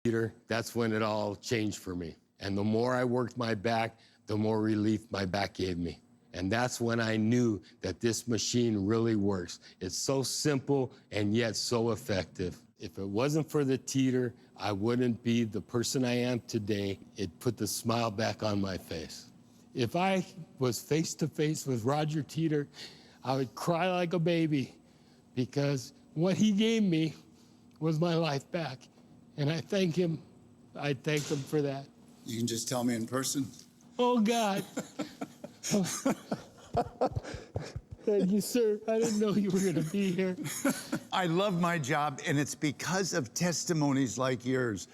Teeter, that's when it all changed for me. And the more I worked my back, the more relief my back gave me. And that's when I knew that this machine really works. It's so simple and yet so effective. If it wasn't for the Teeter, I wouldn't be the person I am today. It put the smile back on my face. If I was face to face with Roger Teeter, I would cry like a baby because what he gave me was my life back. And I thank him. I thank him for that. You can just tell me in person. Oh, God. Thank you, sir. I didn't know you were going to be here. I love my job, and it's because of testimonies like yours.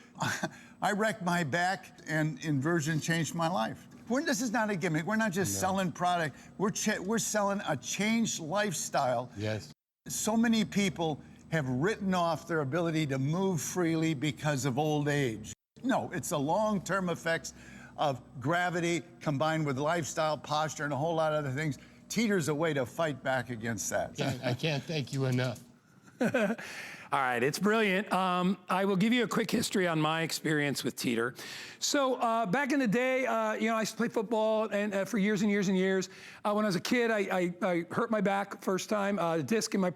I wrecked my back, and Inversion changed my life. This is not a gimmick. We're not just selling product. We're selling a changed lifestyle. Yes. So many people have written off their ability to move freely because of old age. No, it's the long-term effects of gravity combined with lifestyle, posture, and a whole lot of other things. Teeter's a way to fight back against that. I can't thank you enough. All right, it's brilliant. I will give you a quick history on my experience with Teeter. So back in the day, you know, I used to play football and for years and years and years. When I was a kid, I hurt my back first time, disc in my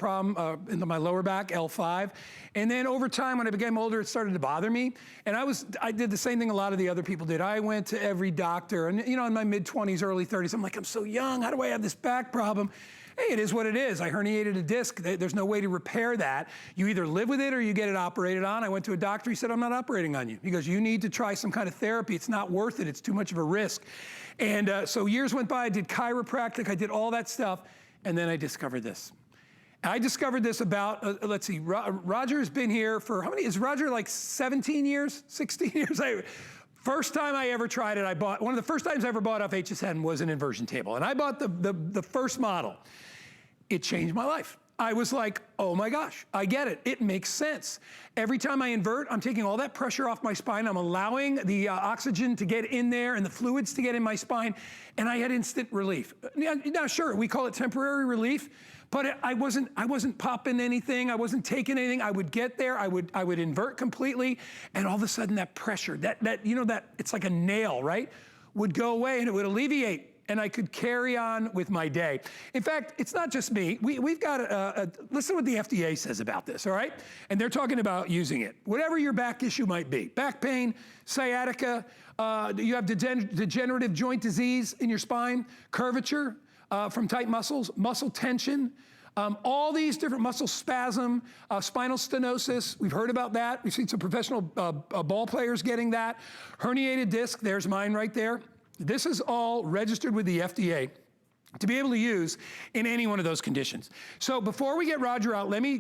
in my lower back, L5. And then over time, when I became older, it started to bother me. And I did the same thing a lot of the other people did. I went to every doctor, and you know, in my mid-20s, early 30s, I'm like, I'm so young, how do I have this back problem? Hey, it is what it is. I herniated a disc. There's no way to repair that. You either live with it or you get it operated on. I went to a doctor. He said, I'm not operating on you. He goes, you need to try some kind of therapy. It's not worth it. It's too much of a risk. And so years went by. I did chiropractic. I did all that stuff. And then I discovered this. I discovered this about, let's see, Roger has been here for, how many, is Roger like 17 years, 16 years? First time I ever tried it, I bought, one of the first times I ever bought off HSN was an inversion table. And I bought the first model. It changed my life. I was like, oh my gosh, I get it. It makes sense. Every time I invert, I'm taking all that pressure off my spine. I'm allowing the oxygen to get in there and the fluids to get in my spine. And I had instant relief. Now, sure, we call it temporary relief, but I wasn't popping anything. I wasn't taking anything. I would get there. I would invert completely. And all of a sudden that pressure, you know, that it's like a nail, right? Would go away and it would alleviate. And I could carry on with my day. In fact, it's not just me. We've got listen to what the FDA says about this, all right? And they're talking about using it. Whatever your back issue might be, back pain, sciatica, you have degenerative joint disease in your spine, curvature from tight muscles, muscle tension, all these different muscle spasm, spinal stenosis, we've heard about that. We've seen some professional ball players getting that. Herniated disc, there's mine right there. This is all registered with the FDA to be able to use in any one of those conditions. So before we get Roger out, let me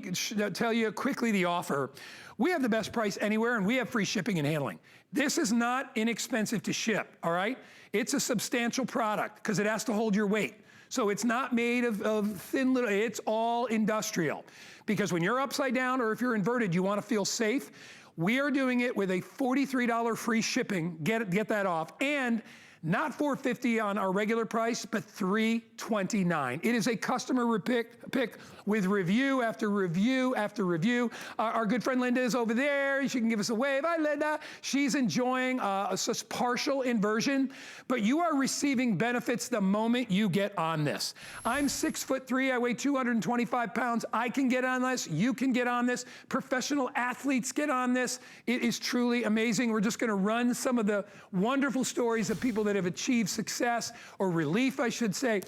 tell you quickly the offer. We have the best price anywhere, and we have free shipping and handling. This is not inexpensive to ship, all right? It's a substantial product because it has to hold your weight. So it's not made of thin little, it's all industrial. Because when you're upside down or if you're inverted, you want to feel safe. We are doing it with a $43 free shipping, get that off, and not $450 on our regular price, but $329. It is a customer pick with review after review after review. Our good friend Linda is over there. She can give us a wave. Hi, Linda. She's enjoying a partial inversion, but you are receiving benefits the moment you get on this. I'm 6'3". I weigh 225 pounds. I can get on this. You can get on this. Professional athletes get on this. It is truly amazing. We're just going to run some of the wonderful stories of people that have achieved success or relief, I should say,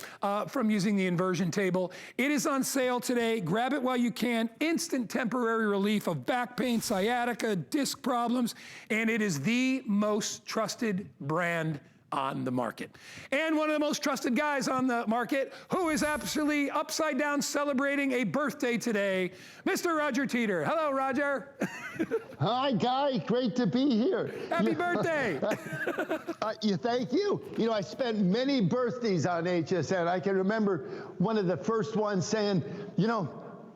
from using the inversion table. It is on sale today. Grab it while you can. Instant temporary relief of back pain, sciatica, disc problems, and it is the most trusted brand on the market. And one of the most trusted guys on the market who is absolutely upside down celebrating a birthday today, Mr. Roger Teeter. Hello, Roger. Hi, Guy. Great to be here. Happy birthday. Thank you. You know, I spent many birthdays on HSN. I can remember one of the first ones saying, you know,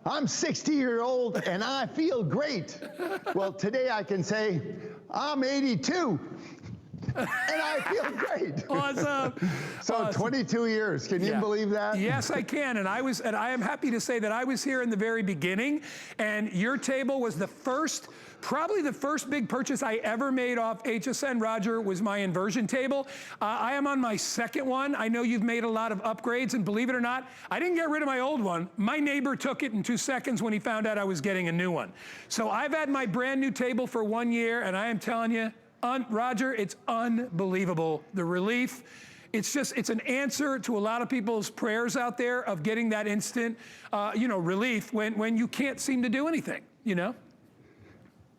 I'm 60-year-old and I feel great. Well, today I can say, I'm 82. and I feel great. Awesome. So Awesome. 22 years, can you believe that? Yes, I can, and I am happy to say that I was here in the very beginning, and your table was the first, probably the first big purchase I ever made off HSN, Roger, was my inversion table. I am on my second one. I know you've made a lot of upgrades, and believe it or not, I didn't get rid of my old one. My neighbor took it in 2 seconds when he found out I was getting a new one. So I've had my brand new table for 1 year, and I am telling you, Roger, it's unbelievable. The relief. It's an answer to a lot of people's prayers out there of getting that instant, relief when you can't seem to do anything,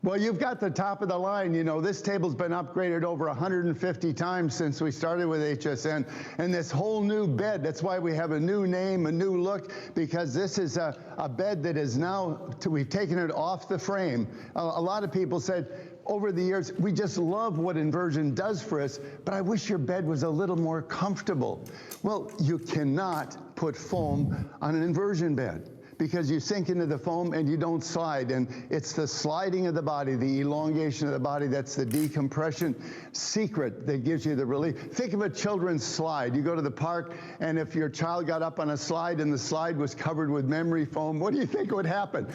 Well, you've got the top of the line. This table's been upgraded over 150 times since we started with HSN. And this whole new bed, that's why we have a new name, a new look, because this is a bed that is now, we've taken it off the frame. A lot of people said, over the years, we just love what inversion does for us, but I wish your bed was a little more comfortable. Well, you cannot put foam on an inversion bed, because you sink into the foam and you don't slide. And it's the sliding of the body, the elongation of the body, that's the decompression secret that gives you the relief. Think of a children's slide. You go to the park, and if your child got up on a slide and the slide was covered with memory foam, what do you think would happen?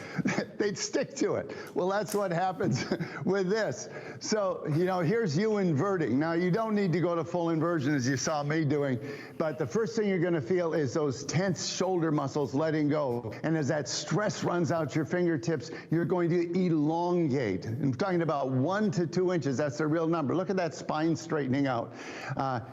They'd stick to it. Well, that's what happens with this. So, here's you inverting. Now, you don't need to go to full inversion as you saw me doing, but the first thing you're gonna feel is those tense shoulder muscles letting go. And as that stress runs out your fingertips, you're going to elongate. I'm talking about 1 to 2 inches. That's the real number. Look at that spine straightening out.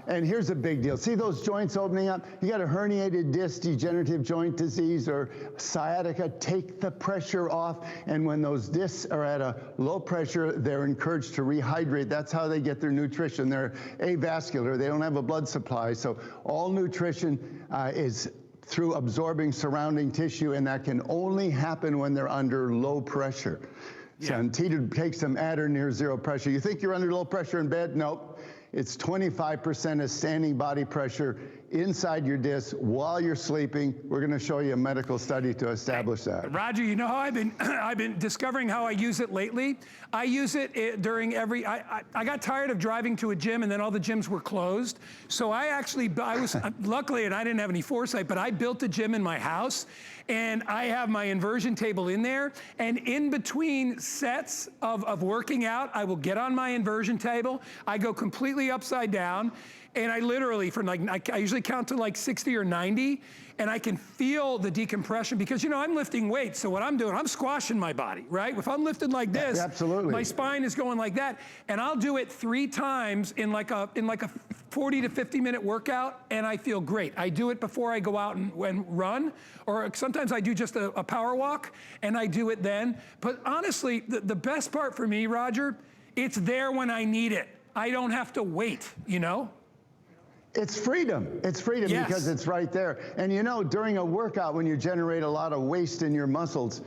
And here's a big deal. See those joints opening up? You got a herniated disc, degenerative joint disease, or sciatica, take the pressure off. And when those discs are at a low pressure, they're encouraged to rehydrate. That's how they get their nutrition. They're avascular. They don't have a blood supply. So all nutrition is through absorbing surrounding tissue, and that can only happen when they're under low pressure. Yeah. So, and Teeter takes them at or near zero pressure. You think you're under low pressure in bed? Nope. It's 25% of standing body pressure inside your disc while you're sleeping. We're going to show you a medical study to establish that. Roger, you know how I've been discovering how I use it lately? I use it during I got tired of driving to a gym, and then all the gyms were closed. So I was, luckily, and I didn't have any foresight, but I built a gym in my house, and I have my inversion table in there, and in between sets of working out, I will get on my inversion table, I go completely upside down, and I literally, I usually count to like 60 or 90, and I can feel the decompression because, I'm lifting weights. So what I'm doing, I'm squashing my body, right? If I'm lifting like this, absolutely, my spine is going like that. And I'll do it 3 times in like a 40 to 50 minute workout, and I feel great. I do it before I go out and run, or sometimes I do just a power walk, and I do it then. But honestly, the best part for me, Roger, it's there when I need it. I don't have to wait, It's freedom. It's freedom, yes, because it's right there. And during a workout, when you generate a lot of waste in your muscles,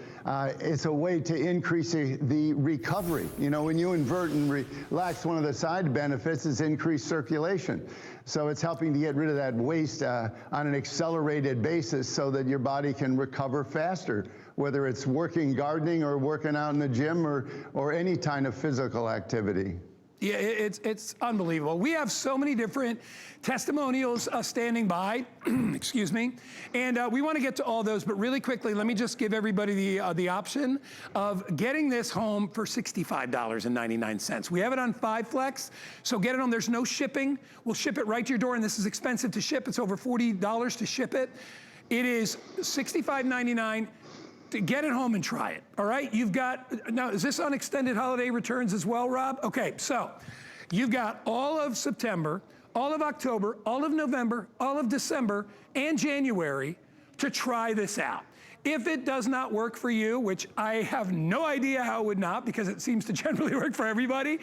it's a way to increase the recovery. When you invert and relax, one of the side benefits is increased circulation. So it's helping to get rid of that waste on an accelerated basis so that your body can recover faster, whether it's working, gardening, or working out in the gym, or any kind of physical activity. Yeah, it's unbelievable. We have so many different testimonials standing by, excuse me, and we want to get to all those, but really quickly, let me just give everybody the option of getting this home for $65.99. We have it on 5 Flex, so get it home. There's no shipping. We'll ship it right to your door, and this is expensive to ship. It's over $40 to ship it. It is $65.99. To get it home and try it, all right? You've got, now is this on extended holiday returns as well, Rob? Okay, so you've got all of September, all of October, all of November, all of December, and January to try this out. If it does not work for you, which I have no idea how it would not, because it seems to generally work for everybody,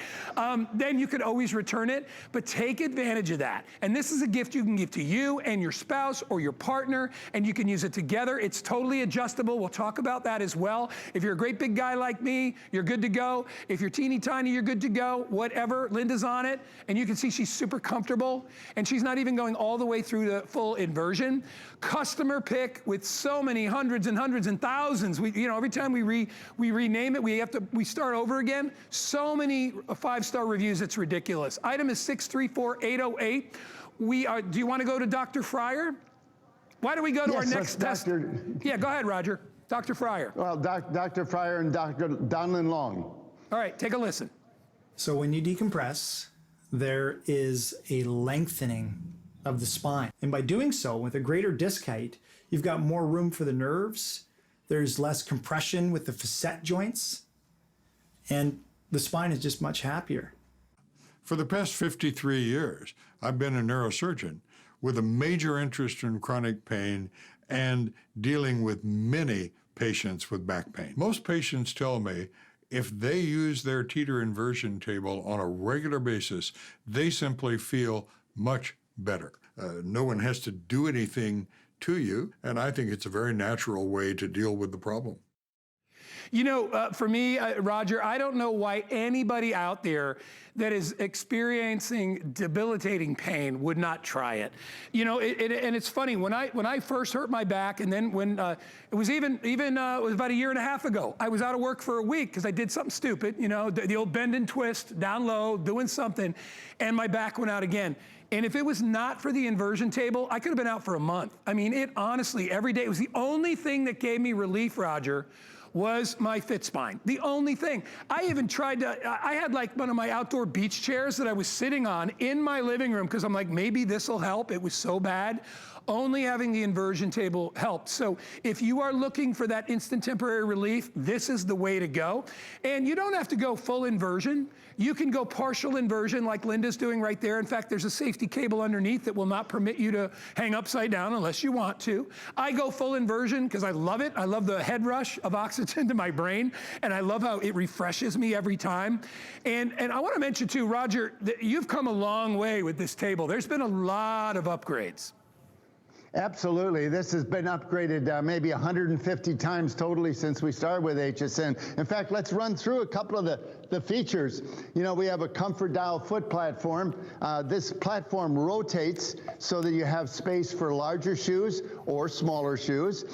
then you could always return it, but take advantage of that. And this is a gift you can give to you and your spouse or your partner, and you can use it together. It's totally adjustable. We'll talk about that as well. If you're a great big guy like me, you're good to go. If you're teeny tiny, you're good to go. Whatever, Linda's on it, and you can see she's super comfortable, and she's not even going all the way through the full inversion. Customer pick with so many hundreds hundreds and hundreds and thousands. Every time we rename it, we start over again. So many 5-star reviews, it's ridiculous. Item is 634808. Do you want to go to Dr. Fryer? Why don't we go to our next test? Yeah, go ahead, Roger. Dr. Fryer. Well, Dr. Fryer and Dr. Donlin Long. All right, take a listen. So when you decompress, there is a lengthening of the spine. And by doing so, with a greater disc height, you've got more room for the nerves. There's less compression with the facet joints. And the spine is just much happier. For the past 53 years, I've been a neurosurgeon with a major interest in chronic pain and dealing with many patients with back pain. Most patients tell me if they use their Teeter inversion table on a regular basis, they simply feel much better. No one has to do anything to you, and I think it's a very natural way to deal with the problem. For me, Roger, I don't know why anybody out there that is experiencing debilitating pain would not try it. And it's funny, when I first hurt my back, and then when it was it was about a year and a half ago, I was out of work for a week because I did something stupid, the old bend and twist, down low, doing something, and my back went out again. And if it was not for the inversion table, I could have been out for a month. I mean, it honestly, every day, it was the only thing that gave me relief, Roger, was my fit spine. The only thing. I even tried I had like one of my outdoor beach chairs that I was sitting on in my living room because I'm like, maybe this will help. It was so bad. Only having the inversion table helped. So if you are looking for that instant temporary relief, this is the way to go. And you don't have to go full inversion. You can go partial inversion like Linda's doing right there. In fact, there's a safety cable underneath that will not permit you to hang upside down unless you want to. I go full inversion because I love it. I love the head rush of oxygen to my brain, and I love how it refreshes me every time. And I want to mention too, Roger, that you've come a long way with this table. There's been a lot of upgrades. Absolutely. This has been upgraded maybe 150 times totally since we started with HSN. In fact, let's run through a couple of the features. We have a comfort dial foot platform. This platform rotates so that you have space for larger shoes or smaller shoes.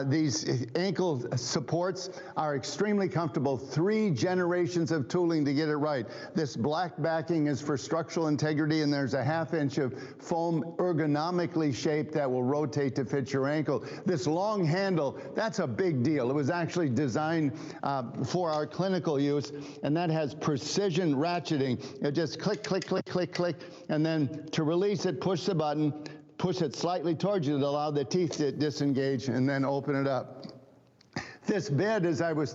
These ankle supports are extremely comfortable. 3 generations of tooling to get it right. This black backing is for structural integrity, and there's a ½ inch of foam ergonomically shaped that will rotate to fit your ankle. This long handle, that's a big deal. It was actually designed for our clinical use, and that has precision ratcheting. It just click, click, click, click, click, and then to release it, push the button, push it slightly towards you to allow the teeth to disengage, and then open it up. This bed, as I was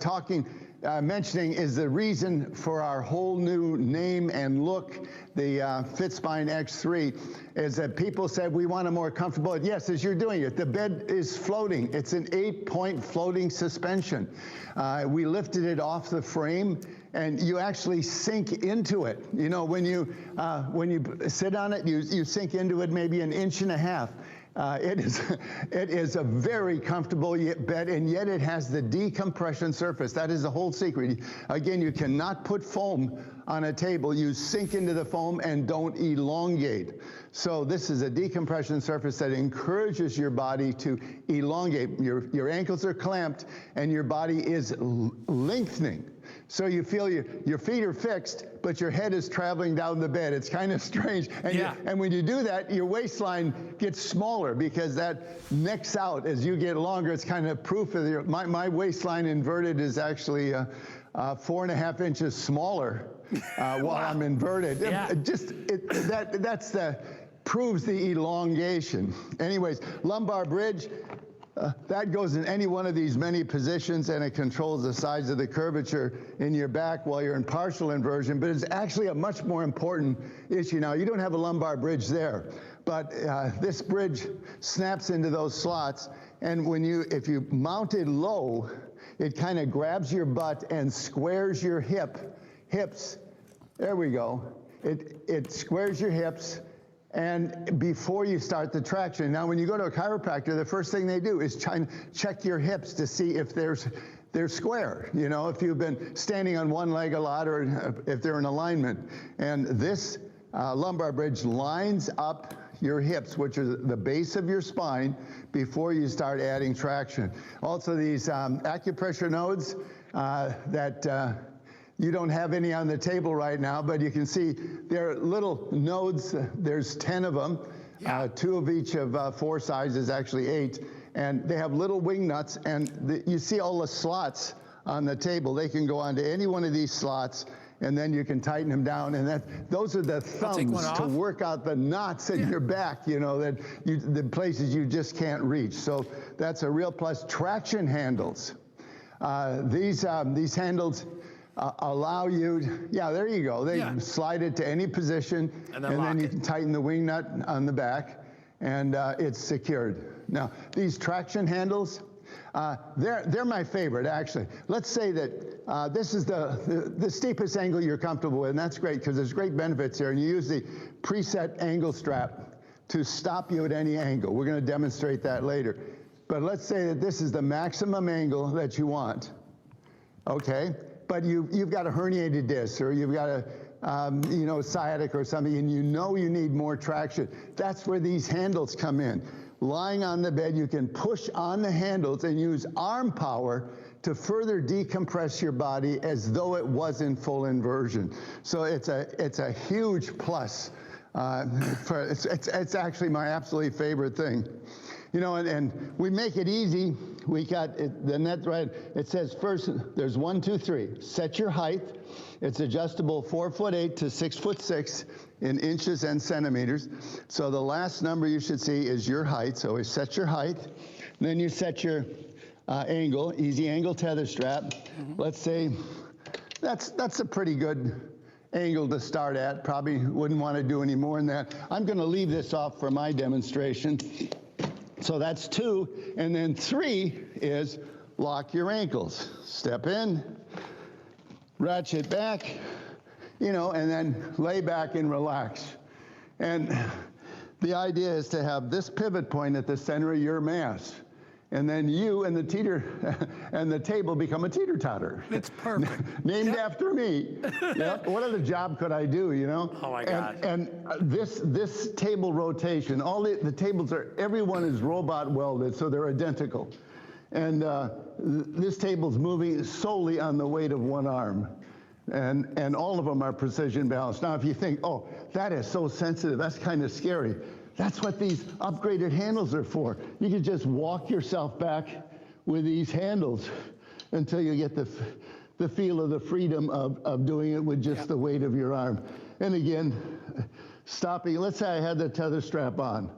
mentioning, is the reason for our whole new name and look. The FitSpine X3 is that people said we want a more comfortable. Yes, as you're doing it, the bed is floating. It's an 8-point floating suspension. We lifted it off the frame, and you actually sink into it. When you sit on it, you sink into it maybe 1.5 inches. It is a very comfortable bed, and yet it has the decompression surface. That is the whole secret. Again, you cannot put foam on a table. You sink into the foam and don't elongate. So this is a decompression surface that encourages your body to elongate. Your ankles are clamped, and your body is lengthening. So you feel your feet are fixed, but your head is traveling down the bed. It's kind of strange. And, and when you do that, your waistline gets smaller because that necks out as you get longer. It's kind of proof of my waistline inverted is actually 4.5 inches smaller while I'm inverted. Proves the elongation. Anyways, lumbar bridge. That goes in any one of these many positions, and it controls the size of the curvature in your back while you're in partial inversion, but it's actually a much more important issue. Now, you don't have a lumbar bridge there, but this bridge snaps into those slots, and if you mount it low, it kind of grabs your butt and squares your hips. There we go. It squares your hips, and before you start the traction. Now, when you go to a chiropractor, the first thing they do is try and check your hips to see if they're square, if you've been standing on one leg a lot or if they're in alignment. And this lumbar bridge lines up your hips, which is the base of your spine, before you start adding traction. Also, these acupressure nodes that you don't have any on the table right now, but you can see they're little nodes. There's 10 of them, 2 of each of 4 sizes, actually 8. And they have little wing nuts, and you see all the slots on the table. They can go onto any one of these slots, and then you can tighten them down. And those are the thumbs to work out the knots in your back, you know, the places you just can't reach. So that's a real plus. Traction handles. These handles allow you, there you go. They slide it to any position, and then you can tighten the wing nut on the back, and it's secured. Now, these traction handles, they're my favorite, actually. Let's say that this is the steepest angle you're comfortable with, and that's great because there's great benefits here, and you use the preset angle strap to stop you at any angle. We're going to demonstrate that later. But let's say that this is the maximum angle that you want, okay? But you've got a herniated disc, or you've got a sciatic or something, and you know you need more traction. That's where these handles come in. Lying on the bed, you can push on the handles and use arm power to further decompress your body as though it was in full inversion. So it's a huge plus. It's actually my absolutely favorite thing. You know, and we make it easy. We got the net right. It says first, there's 1, 2, 3. Set your height. It's adjustable 4'8" to 6'6" in inches and centimeters. So the last number you should see is your height. So we set your height. Then you set your angle, easy angle tether strap. Let's say that's a pretty good angle to start at. Probably wouldn't want to do any more than that. I'm going to leave this off for my demonstration. So that's 2, and then 3 is lock your ankles. Step in, ratchet back, you know, and then lay back and relax. And the idea is to have this pivot point at the center of your mass. And then you and the teeter and the table become a teeter-totter. It's perfect. Named after me. Yep. What other job could I do, you know? Oh my gosh. And this table rotation, all the tables everyone is robot welded, so they're identical. And this table's moving solely on the weight of one arm. And all of them are precision balanced. Now, if you think, oh, that is so sensitive, that's kind of scary. That's what these upgraded handles are for. You can just walk yourself back with these handles until you get the feel of the freedom of doing it with just the weight of your arm. And again, stopping, let's say I had the tether strap on,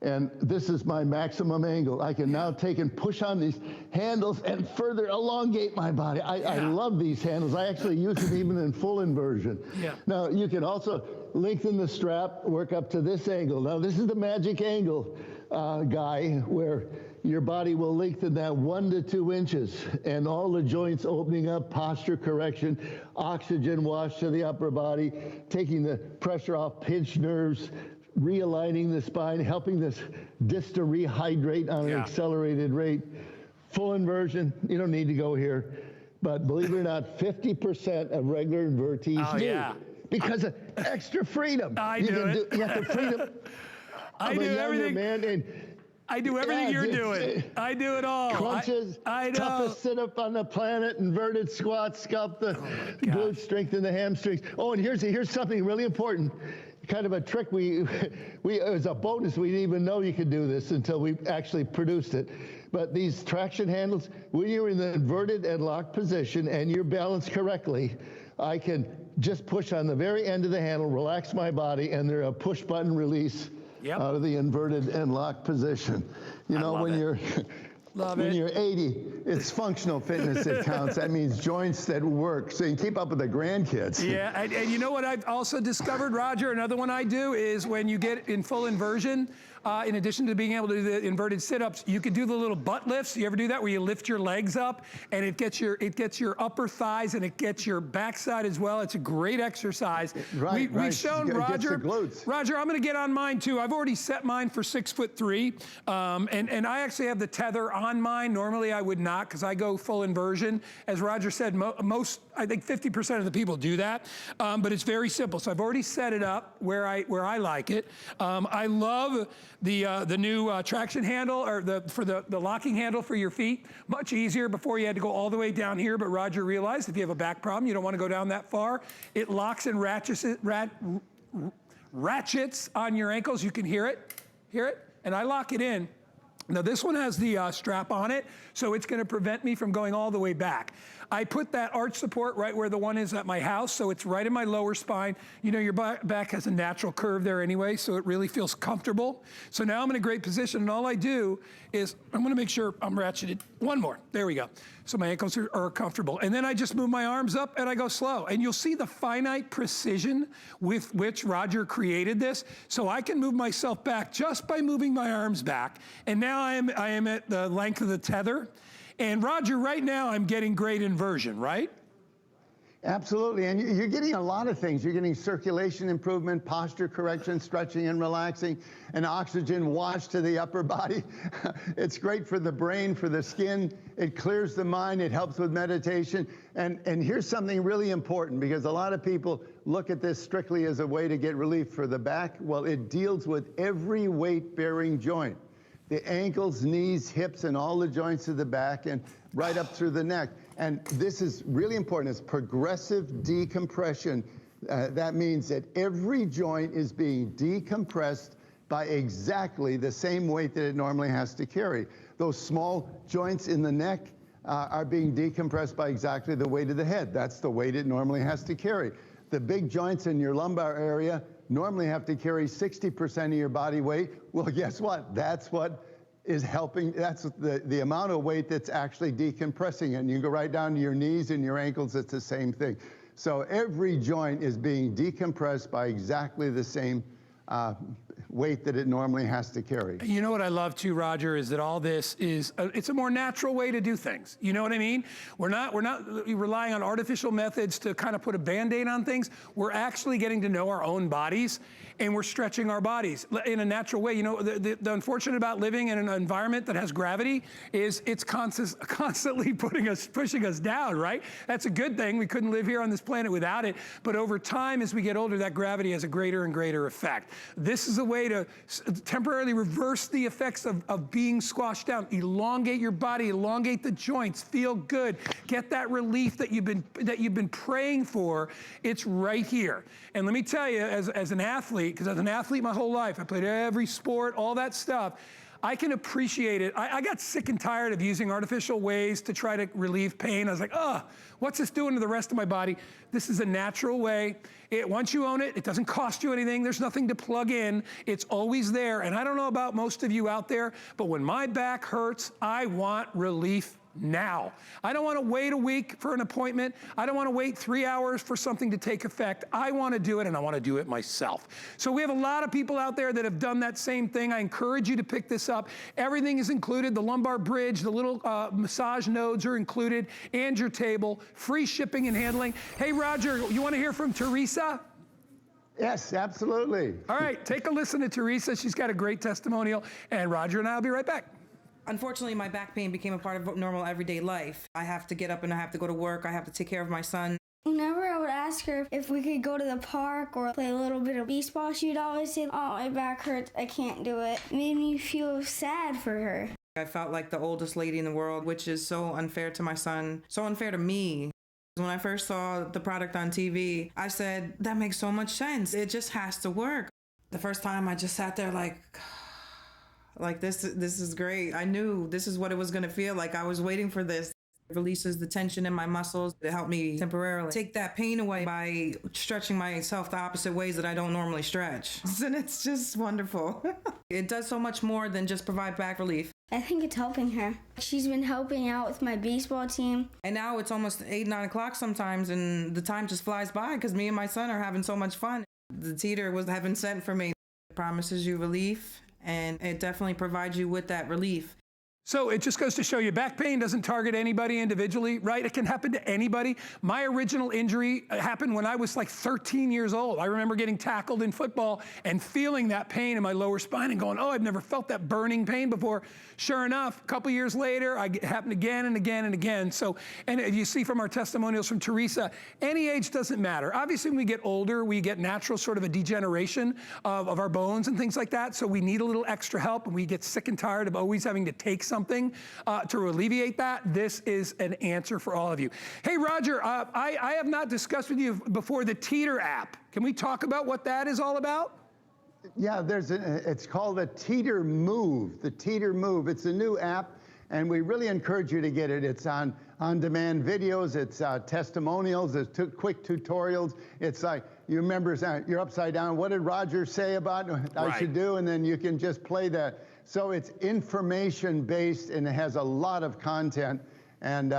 and this is my maximum angle. I can now take and push on these handles and further elongate my body. I love these handles. I actually use them even in full inversion. Now, you can also lengthen the strap, work up to this angle. Now, this is the magic angle, guy, where your body will lengthen that 1 to 2 inches, and all the joints opening up, posture correction, oxygen wash to the upper body, taking the pressure off pinched nerves, realigning the spine, helping this disc to rehydrate on an accelerated rate. Full inversion, you don't need to go here. But believe it or not, 50% of regular invertees do. Because of extra freedom. You have the freedom. I do everything. Man, and I do everything you're doing. I do it all. Crunches, I know. toughest sit-up on the planet, inverted squats, sculpt the glutes, strengthen the hamstrings. Oh, and here's something really important. Kind of a trick it was a bonus. We didn't even know you could do this until we actually produced it. But these traction handles, when you're in the inverted and locked position and you're balanced correctly, I can just push on the very end of the handle, relax my body, and they're a push button release out of the inverted and locked position. You know, when you're you're 80, it's functional fitness that counts. That means joints that work, so you can keep up with the grandkids. Yeah, and you know what I've also discovered, Roger? Another one I do is when you get in full inversion, in addition to being able to do the inverted sit-ups, you could do the little butt lifts. You ever do that where you lift your legs up and it gets your upper thighs and it gets your backside as well? It's a great exercise. Right, We've shown It gets Roger. the glutes. Roger, I'm going to get on mine too. I've already set mine for 6'3", and I actually have the tether on mine. Normally I would not because I go full inversion. As Roger said, most, I think 50% of the people do that, but it's very simple. So I've already set it up where I like it. I love the new traction handle, or the locking handle for your feet. Much easier. Before you had to go all the way down here, but Roger realized if you have a back problem, you don't want to go down that far. It locks and ratchets on your ankles. You can hear it, and I lock it in. Now this one has the strap on it, so it's going to prevent me from going all the way back. I put that arch support right where the one is at my house, so it's right in my lower spine. You know, your back has a natural curve there anyway, so it really feels comfortable. So now I'm in a great position, and all I do is, I'm going to make sure I'm ratcheted. One more. There we go. So my ankles are comfortable. And then I just move my arms up, and I go slow. And you'll see the finite precision with which Roger created this. So I can move myself back just by moving my arms back. And now I am at the length of the tether. And Roger, right now I'm getting great inversion, right? Absolutely, and you're getting a lot of things. You're getting circulation improvement, posture correction, stretching and relaxing, an oxygen wash to the upper body. It's great for the brain, for the skin. It clears the mind. It helps with meditation. And here's something really important, because a lot of people look at this strictly as a way to get relief for the back. Well, it deals with every weight-bearing joint. The ankles, knees, hips, and all the joints of the back, and right up through the neck. And this is really important. It's progressive decompression. That means that every joint is being decompressed by exactly the same weight that it normally has to carry. Those small joints in the neck are being decompressed by exactly the weight of the head. That's the weight it normally has to carry. The big joints in your lumbar area normally have to carry 60% of your body weight. Well, guess what? That's what is helping. That's the amount of weight that's actually decompressing. And you go right down to your knees and your ankles, it's the same thing. So every joint is being decompressed by exactly the same weight that it normally has to carry. You know what I love too, Roger, is that all this is, it's a more natural way to do things. You know what I mean? We're not relying on artificial methods to kind of put a Band-Aid on things. We're actually getting to know our own bodies, and we're stretching our bodies in a natural way. You know, the unfortunate about living in an environment that has gravity is it's constantly pushing us down, right? That's a good thing. We couldn't live here on this planet without it. But over time, as we get older, that gravity has a greater and greater effect. This is a way to temporarily reverse the effects of being squashed down. Elongate your body, elongate the joints, feel good, get that relief that you've been praying for. It's right here. And let me tell you, as an athlete, because as an athlete my whole life, I played every sport, all that stuff, I can appreciate it. I got sick and tired of using artificial ways to try to relieve pain. I was like, oh, what's this doing to the rest of my body? This is a natural way. Once you own it, it doesn't cost you anything. There's nothing to plug in. It's always there. And I don't know about most of you out there, but when my back hurts, I want relief now. I don't want to wait a week for an appointment. I don't want to wait 3 hours for something to take effect. I want to do it, and I want to do it myself. So we have a lot of people out there that have done that same thing. I encourage you to pick this up. Everything is included. The lumbar bridge, the little massage nodes are included, and your table. Free shipping and handling. Hey, Roger, you want to hear from Teresa? Yes, absolutely. All right, take a listen to Teresa. She's got a great testimonial, and Roger and I will be right back. Unfortunately, my back pain became a part of normal everyday life. I have to get up and I have to go to work. I have to take care of my son. Whenever I would ask her if we could go to the park or play a little bit of baseball, she'd always say, oh, my back hurts, I can't do it. It made me feel sad for her. I felt like the oldest lady in the world, which is so unfair to my son, so unfair to me. When I first saw the product on TV, I said, that makes so much sense. It just has to work. The first time I just sat there like this is great. I knew this is what it was going to feel like. I was waiting for this. It releases the tension in my muscles to help me temporarily take that pain away by stretching myself the opposite ways that I don't normally stretch. And it's just wonderful. It does so much more than just provide back relief. I think it's helping her. She's been helping out with my baseball team. And now it's almost 8, 9 o'clock sometimes, and the time just flies by because me and my son are having so much fun. The Teeter was heaven sent for me. It promises you relief and it definitely provides you with that relief. So it just goes to show you, back pain doesn't target anybody individually, right? It can happen to anybody. My original injury happened when I was like 13 years old. I remember getting tackled in football and feeling that pain in my lower spine and going, oh, I've never felt that burning pain before. Sure enough, a couple years later, it happened again and again and again. So, and you see from our testimonials from Teresa, any age doesn't matter. Obviously, when we get older, we get natural sort of a degeneration of our bones and things like that. So we need a little extra help, and we get sick and tired of always having to take something to alleviate that. This is an answer for all of you. Hey, Roger, I have not discussed with you before the Teeter app. Can we talk about what that is all about? Yeah, it's called the Teeter Move. The Teeter Move. It's a new app, and we really encourage you to get it. It's on-demand videos. It's testimonials. It's quick tutorials. It's like, you remember, you're upside down. What did Roger say about I should do? And then you can just play that. So it's information-based, and it has a lot of content, and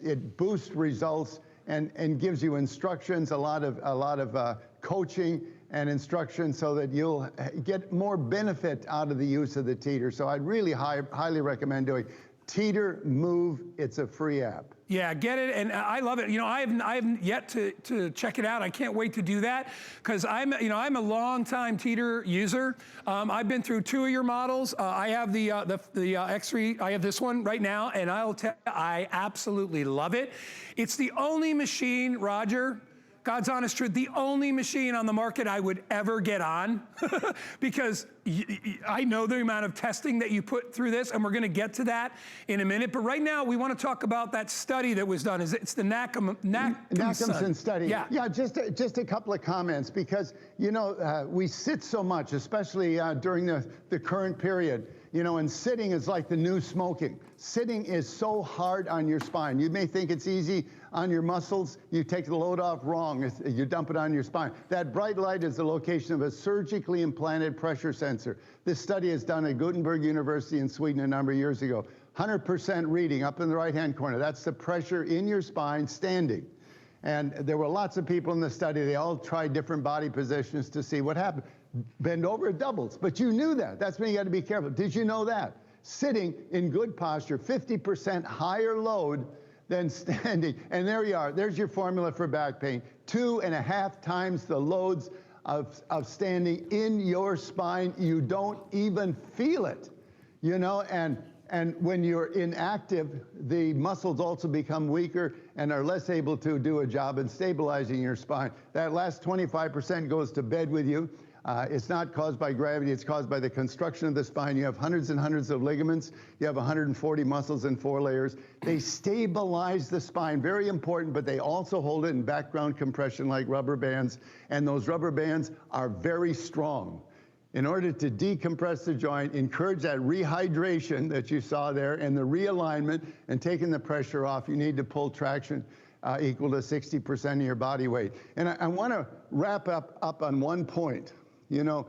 it boosts results and gives you instructions, a lot of coaching and instruction, so that you'll get more benefit out of the use of the Teeter. So I'd really highly recommend doing Teeter Move. It's a free app. Yeah, get it, and I love it. You know, I haven't yet to check it out. I can't wait to do that, because I'm a long-time Teeter user. I've been through 2 of your models. I have the X3. I have this one right now, and I'll tell you, I absolutely love it. It's the only machine, Roger, God's honest truth, the only machine on the market I would ever get on, because I know the amount of testing that you put through this, and we're going to get to that in a minute. But right now, we want to talk about that study that was done. It's the Nachemson study. Yeah, just a couple of comments, because, you know, we sit so much, especially during the current period. You know, and sitting is like the new smoking. Sitting is so hard on your spine. You may think it's easy on your muscles. You take the load off wrong. You dump it on your spine. That bright light is the location of a surgically implanted pressure sensor. This study is done at Gutenberg University in Sweden a number of years ago. 100% reading up in the right-hand corner. That's the pressure in your spine standing. And there were lots of people in the study. They all tried different body positions to see what happened. Bend over, it doubles. But you knew that. That's when you got to be careful. Did you know that? Sitting in good posture, 50% higher load than standing. And there you are. There's your formula for back pain. 2.5 times the loads of standing in your spine. You don't even feel it, you know, and when you're inactive, the muscles also become weaker and are less able to do a job in stabilizing your spine. That last 25% goes to bed with you. It's not caused by gravity, it's caused by the construction of the spine. You have hundreds and hundreds of ligaments. You have 140 muscles in 4 layers. They stabilize the spine, very important, but they also hold it in background compression like rubber bands, and those rubber bands are very strong. In order to decompress the joint, encourage that rehydration that you saw there and the realignment and taking the pressure off, you need to pull traction equal to 60% of your body weight. And I want to wrap up on one point. You know,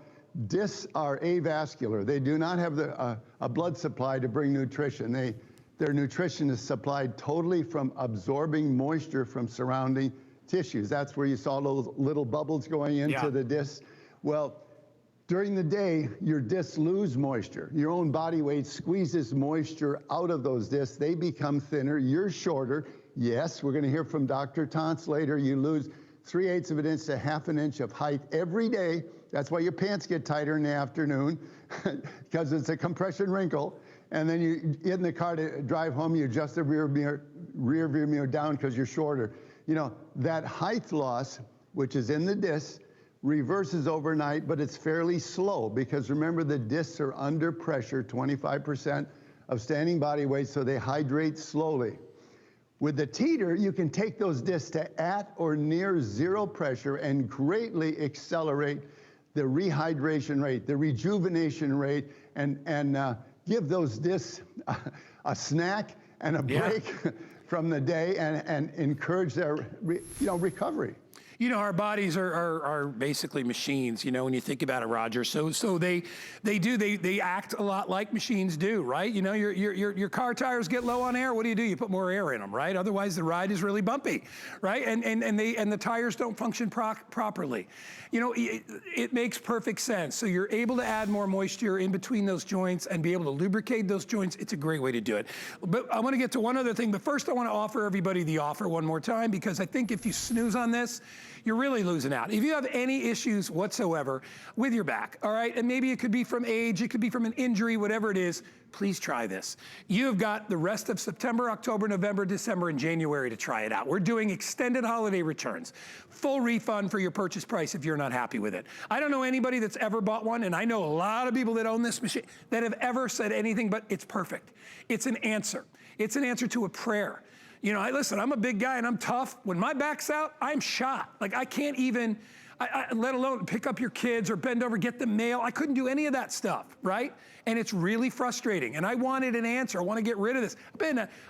discs are avascular. They do not have a blood supply to bring nutrition. Their nutrition is supplied totally from absorbing moisture from surrounding tissues. That's where you saw those little bubbles going into the discs. Well, during the day, your discs lose moisture. Your own body weight squeezes moisture out of those discs. They become thinner. You're shorter. Yes, we're going to hear from Dr. Tantz later. You lose 3/8 of an inch to 1/2 an inch of height every day. That's why your pants get tighter in the afternoon, because it's a compression wrinkle. And then you get in the car to drive home, you adjust the rear view mirror down because you're shorter. You know, that height loss, which is in the disc, reverses overnight, but it's fairly slow, because remember, the discs are under pressure, 25% of standing body weight, so they hydrate slowly. With the Teeter, you can take those discs to at or near zero pressure and greatly accelerate the rehydration rate, the rejuvenation rate, and give those discs a snack and a break from the day, and encourage their recovery. you know, our bodies are basically machines, you know, when you think about it, Roger. So they act a lot like machines do, right? You know, your car tires get low on air. What do? You put more air in them, right? Otherwise the ride is really bumpy, right? And the tires don't function properly. You know, it makes perfect sense. So you're able to add more moisture in between those joints and be able to lubricate those joints. It's a great way to do it. But I want to get to one other thing, but first I want to offer everybody the offer one more time, because I think if you snooze on this, you're really losing out. If you have any issues whatsoever with your back, all right, and maybe it could be from age, it could be from an injury, whatever it is, please try this. You've got the rest of September, October, November, December, and January to try it out. We're doing extended holiday returns, full refund for your purchase price if you're not happy with it. I don't know anybody that's ever bought one, and I know a lot of people that own this machine that have ever said anything but it's perfect. It's an answer. It's an answer to a prayer. You know, listen, I'm a big guy and I'm tough. When my back's out, I'm shot. Like I can't even, let alone pick up your kids or bend over, get the mail. I couldn't do any of that stuff, right? And it's really frustrating. And I wanted an answer. I want to get rid of this.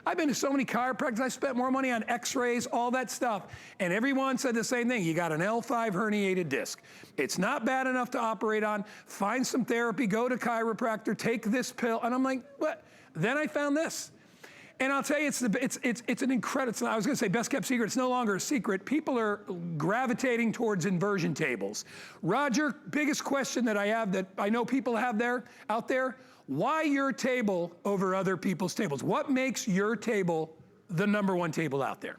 I've been to so many chiropractors. I spent more money on x-rays, all that stuff. And everyone said the same thing. You got an L5 herniated disc. It's not bad enough to operate on. Find some therapy, go to chiropractor, take this pill. And I'm like, what? Then I found this. And I'll tell you, it's an incredible, I was gonna say best kept secret, it's no longer a secret. People are gravitating towards inversion tables. Roger, biggest question that I have that I know people have out there, why your table over other people's tables? What makes your table the #1 table out there?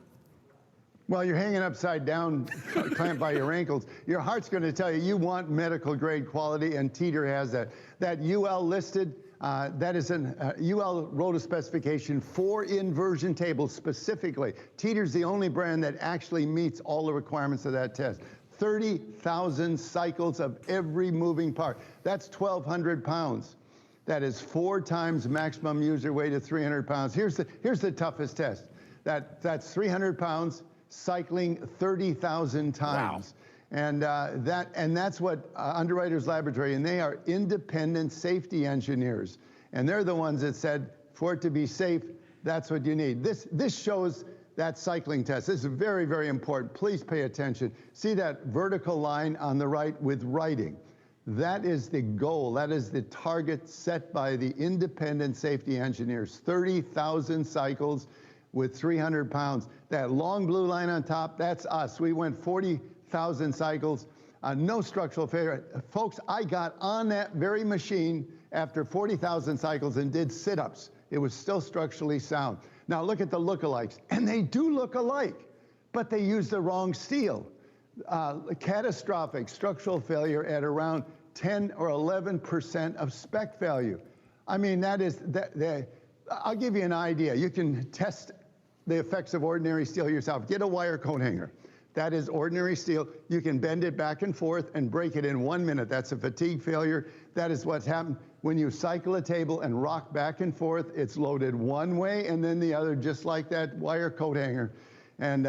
Well, you're hanging upside down, clamped by your ankles. Your heart's going to tell you want medical grade quality, and Teeter has that. That UL listed, that is an UL wrote a specification for inversion tables specifically. Teeter's the only brand that actually meets all the requirements of that test. 30,000 cycles of every moving part. That's 1,200 pounds. That is 4 times maximum user weight of 300 pounds. Here's the toughest test. That's 300 pounds. Cycling 30,000 times. Wow. And that's what Underwriters Laboratory, and they are independent safety engineers. And they're the ones that said, for it to be safe, that's what you need. This shows that cycling test. This is very, very important. Please pay attention. See that vertical line on the right with writing. That is the goal. That is the target set by the independent safety engineers. 30,000 cycles with 300 pounds. That long blue line on top, that's us. We went 40,000 cycles, no structural failure. Folks, I got on that very machine after 40,000 cycles and did sit-ups. It was still structurally sound. Now look at the lookalikes, and they do look alike, but they use the wrong steel. Catastrophic structural failure at around 10 or 11% of spec value. I mean, I'll give you an idea. You can test the effects of ordinary steel yourself. Get a wire coat hanger. That is ordinary steel. You can bend it back and forth and break it in 1 minute. That's a fatigue failure. That is what's happened. When you cycle a table and rock back and forth, it's loaded one way and then the other, just like that wire coat hanger. And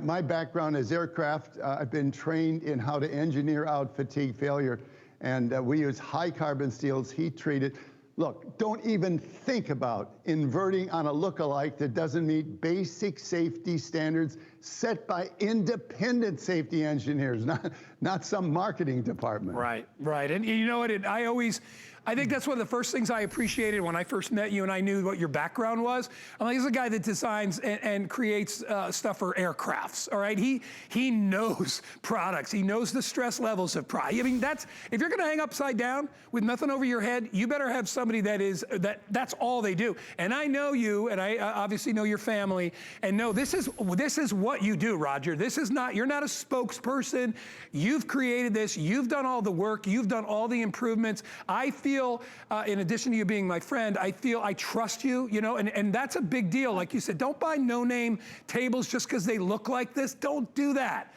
my background is aircraft. I've been trained in how to engineer out fatigue failure. And we use high carbon steels, heat treated. Look, don't even think about inverting on a lookalike that doesn't meet basic safety standards set by independent safety engineers, not some marketing department. Right, right. And you know what, I think that's one of the first things I appreciated when I first met you and I knew what your background was. I'm like, he's a guy that designs and creates stuff for aircrafts, all right? He knows products. He knows the stress levels of product. I mean, if you're gonna hang upside down with nothing over your head, you better have somebody that's all they do. And I know you, and I obviously know your family, and know this is what you do, Roger. You're not a spokesperson. You've created this, you've done all the work, you've done all the improvements. I feel, in addition to you being my friend, I trust you, you know, and that's a big deal. Like you said, don't buy no-name tables just because they look like this. Don't do that.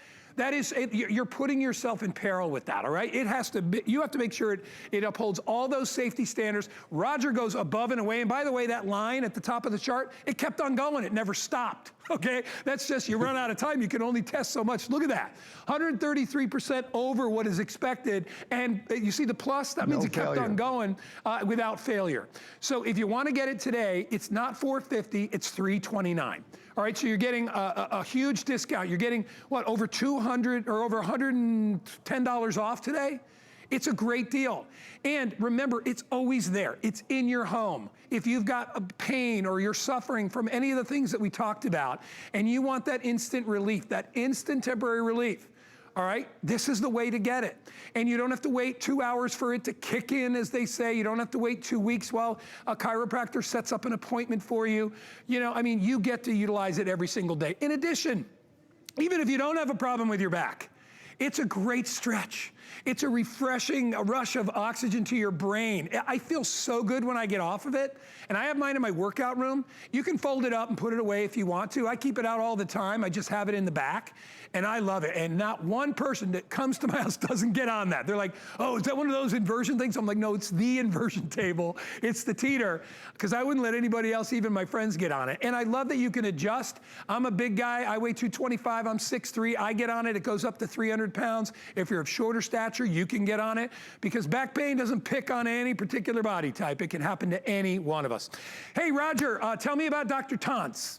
You're putting yourself in peril with that, all right? You have to make sure it upholds all those safety standards. Roger goes above and away, and by the way, that line at the top of the chart, it kept on going, it never stopped. Okay, that's just, you run out of time. You can only test so much. Look at that, 133% over what is expected. And you see the plus? That means it kept on going without failure. So if you want to get it today, it's not $450, it's $329. All right, so you're getting a huge discount. You're getting, what, over $200 or over $110 off today? It's a great deal. And remember, it's always there. It's in your home. If you've got a pain or you're suffering from any of the things that we talked about, and you want that instant relief, that instant temporary relief, all right, this is the way to get it. And you don't have to wait 2 hours for it to kick in, as they say. You don't have to wait 2 weeks while a chiropractor sets up an appointment for you. You know, I mean, you get to utilize it every single day. In addition, even if you don't have a problem with your back, it's a great stretch. It's a refreshing rush of oxygen to your brain. I feel so good when I get off of it. And I have mine in my workout room. You can fold it up and put it away if you want to. I keep it out all the time. I just have it in the back. And I love it. And not one person that comes to my house doesn't get on that. They're like, oh, is that one of those inversion things? I'm like, no, it's the inversion table. It's the Teeter. Because I wouldn't let anybody else, even my friends, get on it. And I love that you can adjust. I'm a big guy. I weigh 225. I'm 6'3". I get on it. It goes up to 300 pounds. If you're of shorter stature, you can get on it. Because back pain doesn't pick on any particular body type. It can happen to any one of us. Hey, Roger, tell me about Dr. Tantz.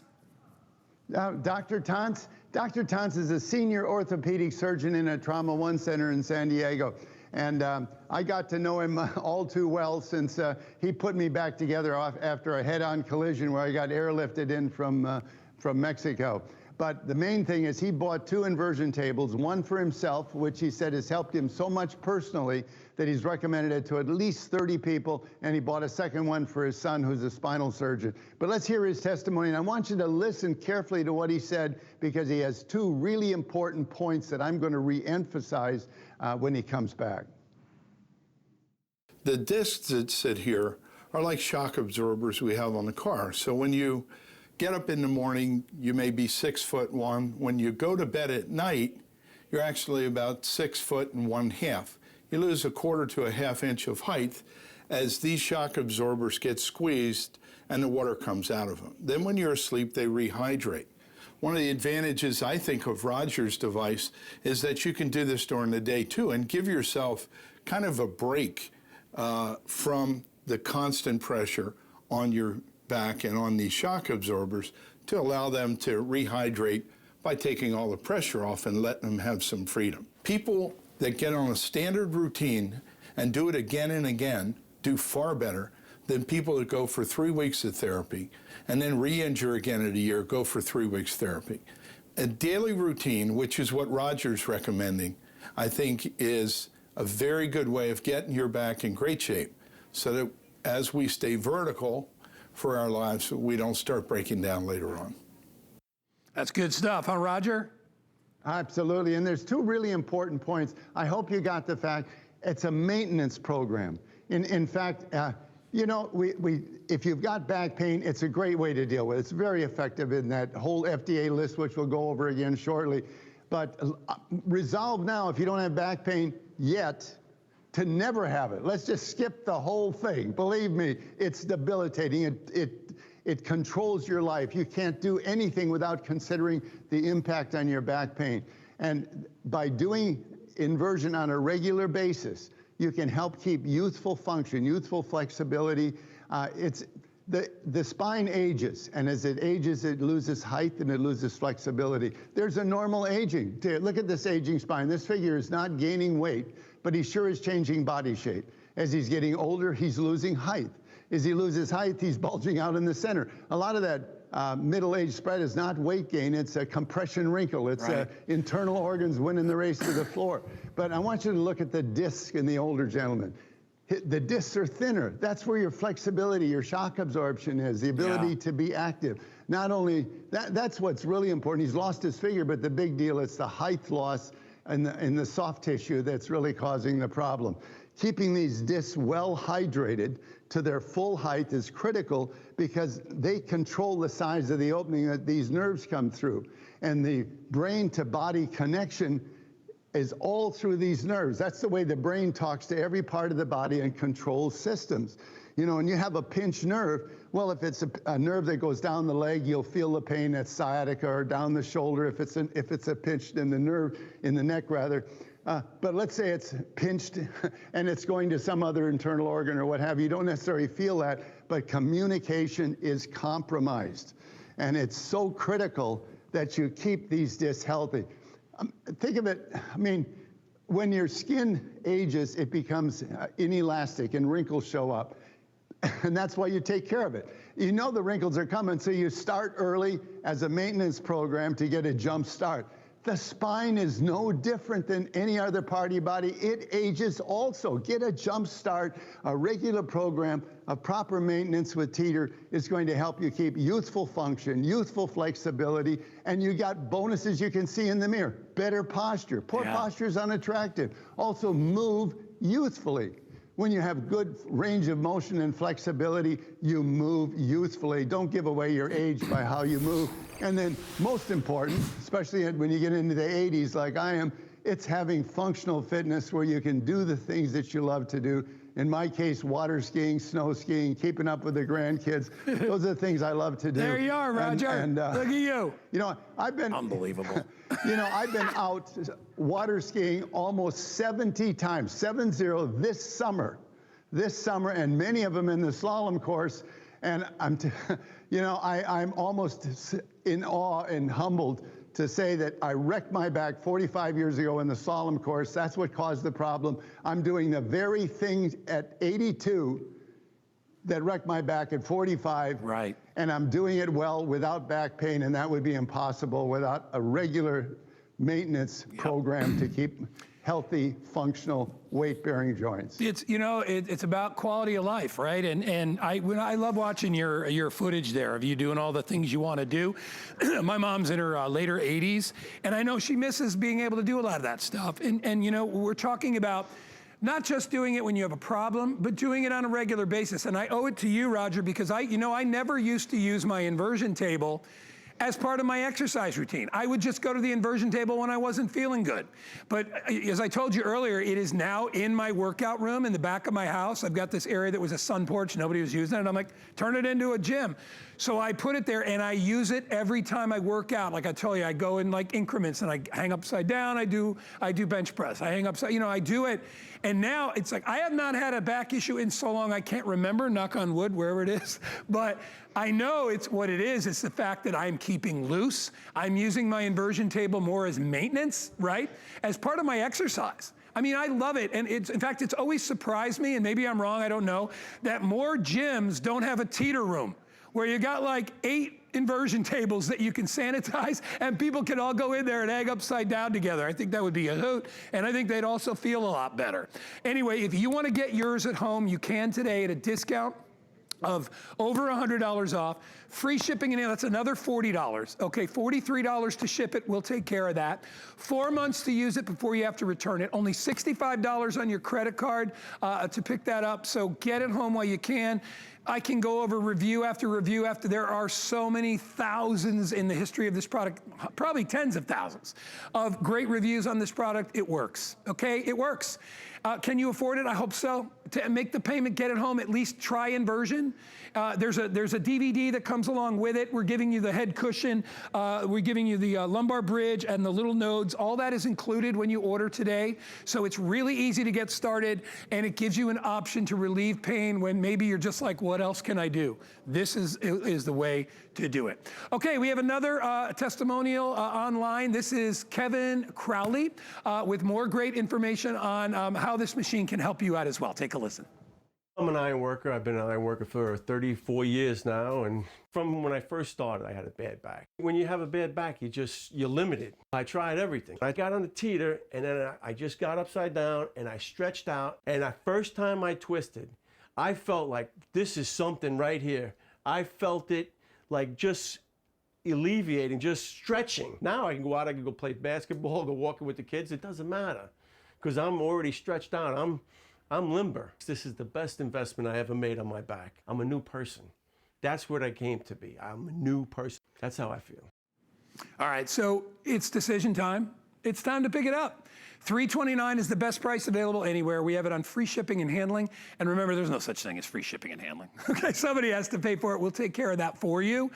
Dr. Tantz? Dr. Tantz is a senior orthopedic surgeon in a Trauma One Center in San Diego. And I got to know him all too well since he put me back together after a head-on collision where I got airlifted in from Mexico. But the main thing is he bought 2 inversion tables, one for himself, which he said has helped him so much personally that he's recommended it to at least 30 people, and he bought a second one for his son, who's a spinal surgeon. But let's hear his testimony, and I want you to listen carefully to what he said, because he has 2 really important points that I'm going to re-emphasize when he comes back. The discs that sit here are like shock absorbers we have on the car. So when you get up in the morning, you may be 6'1". When you go to bed at night, you're actually about 6'1½". You lose 1/4 to 1/2 inch of height as these shock absorbers get squeezed and the water comes out of them. Then when you're asleep, they rehydrate. One of the advantages, I think, of Roger's device is that you can do this during the day too and give yourself kind of a break from the constant pressure on your back and on these shock absorbers to allow them to rehydrate by taking all the pressure off and letting them have some freedom. People that get on a standard routine and do it again and again do far better than people that go for 3 weeks of therapy and then re-injure again in a year, go for 3 weeks therapy. A daily routine, which is what Roger's recommending, I think is a very good way of getting your back in great shape so that as we stay vertical for our lives, we don't start breaking down later on. That's good stuff, huh, Roger? Absolutely, and there's 2 really important points. I hope you got the fact it's a maintenance program. In fact, you know, if you've got back pain, it's a great way to deal with it. It's very effective in that whole FDA list, which we'll go over again shortly. But resolve now, if you don't have back pain yet, to never have it. Let's just skip the whole thing. Believe me, it's debilitating. It controls your life. You can't do anything without considering the impact on your back pain. And by doing inversion on a regular basis, you can help keep youthful function, youthful flexibility. The spine ages, and as it ages, it loses height and it loses flexibility. There's a normal aging. Look at this aging spine. This figure is not gaining weight, but he sure is changing body shape. As he's getting older, he's losing height. As he loses height, he's bulging out in the center. A lot of that middle-age spread is not weight gain, it's a compression wrinkle. It's internal organs winning the race to the floor. But I want you to look at the disc in the older gentleman. The discs are thinner. That's where your flexibility, your shock absorption is, the ability to be active. Not only, that's what's really important. He's lost his figure, but the big deal is the height loss in the soft tissue that's really causing the problem. Keeping these discs well hydrated to their full height is critical because they control the size of the opening that these nerves come through. And the brain to body connection is all through these nerves. That's the way the brain talks to every part of the body and controls systems. You know, and you have a pinched nerve, well, if it's a nerve that goes down the leg, you'll feel the pain at sciatica, or down the shoulder if it's a pinched in the nerve, in the neck rather. But let's say it's pinched and it's going to some other internal organ or what have you. You don't necessarily feel that, but communication is compromised. And it's so critical that you keep these discs healthy. Think of it, I mean, when your skin ages, it becomes inelastic and wrinkles show up. And that's why you take care of it. You know the wrinkles are coming, so you start early as a maintenance program to get a jump start. The spine is no different than any other part of your body. It ages also. Get a jump start. A regular program of proper maintenance with Teeter is going to help you keep youthful function, youthful flexibility, and you got bonuses you can see in the mirror. Better posture. Poor posture is unattractive. Also move youthfully. When you have good range of motion and flexibility, you move youthfully. Don't give away your age by how you move. And then most important, especially when you get into the 80s like I am, it's having functional fitness where you can do the things that you love to do. In my case, water skiing, snow skiing, keeping up with the grandkids. Those are the things I love to do. There you are, Roger. Look at you. You know, I've been... Unbelievable. You know, I've been out water skiing almost 70 times, 70 this summer, and many of them in the slalom course. And I'm almost in awe and humbled to say that I wrecked my back 45 years ago in the slalom course. That's what caused the problem. I'm doing the very thing at 82 that wrecked my back at 45. Right. And I'm doing it well without back pain, and that would be impossible without a regular maintenance program to keep healthy, functional, weight-bearing joints. It's, you know, it's about quality of life, right? And I love watching your footage there of you doing all the things you want to do. My mom's in her later 80s, and I know she misses being able to do a lot of that stuff. And you know, we're talking about not just doing it when you have a problem, but doing it on a regular basis. And I owe it to you, Roger, because I never used to use my inversion table as part of my exercise routine. I would just go to the inversion table when I wasn't feeling good. But as I told you earlier, it is now in my workout room in the back of my house. I've got this area that was a sun porch, nobody was using it, and I'm like, turn it into a gym. So I put it there and I use it every time I work out. Like I told you, I go in like increments and I hang upside down, I do bench press, I hang upside, I do it. And now it's like, I have not had a back issue in so long, I can't remember, knock on wood, wherever it is. But I know it's what it is. It's the fact that I'm keeping loose. I'm using my inversion table more as maintenance, right? As part of my exercise. I mean, I love it. And in fact, it's always surprised me, and maybe I'm wrong, I don't know, that more gyms don't have a Teeter room where you got like 8 inversion tables that you can sanitize and people can all go in there and hang upside down together. I think that would be a hoot, and I think they'd also feel a lot better. Anyway, if you want to get yours at home, you can today at a discount of over $100 off. Free shipping, and that's another $40. Okay, $43 to ship it. We'll take care of that. 4 months to use it before you have to return it. Only $65 on your credit card to pick that up. So get it home while you can. I can go over review after review after. There are so many thousands in the history of this product, probably tens of thousands of great reviews on this product. It works, okay? It works. Can you afford it? I hope so. To make the payment, get it home, at least try Inversion. There's a DVD that comes along with it. We're giving you the head cushion. We're giving you the lumbar bridge and the little nodes. All that is included when you order today. So it's really easy to get started, and it gives you an option to relieve pain when maybe you're just like, what else can I do? This is the way to do it. Okay, we have another testimonial online. This is Kevin Crowley with more great information on how this machine can help you out as well. Take a listen. I'm an iron worker. I've been an iron worker for 34 years now, and from when I first started, I had a bad back. When you have a bad back, you're limited. I tried everything. I got on the Teeter, and then I just got upside down, and I stretched out, and the first time I twisted, I felt like this is something right here. I felt it like just alleviating, just stretching. Now I can go out, I can go play basketball, go walking with the kids. It doesn't matter because I'm already stretched out. I'm limber. This is the best investment I ever made on my back. I'm a new person. That's what I came to be. I'm a new person. That's how I feel. All right, so it's decision time. It's time to pick it up. $329 is the best price available anywhere. We have it on free shipping and handling. And remember, there's no such thing as free shipping and handling. Okay, somebody has to pay for it. We'll take care of that for you.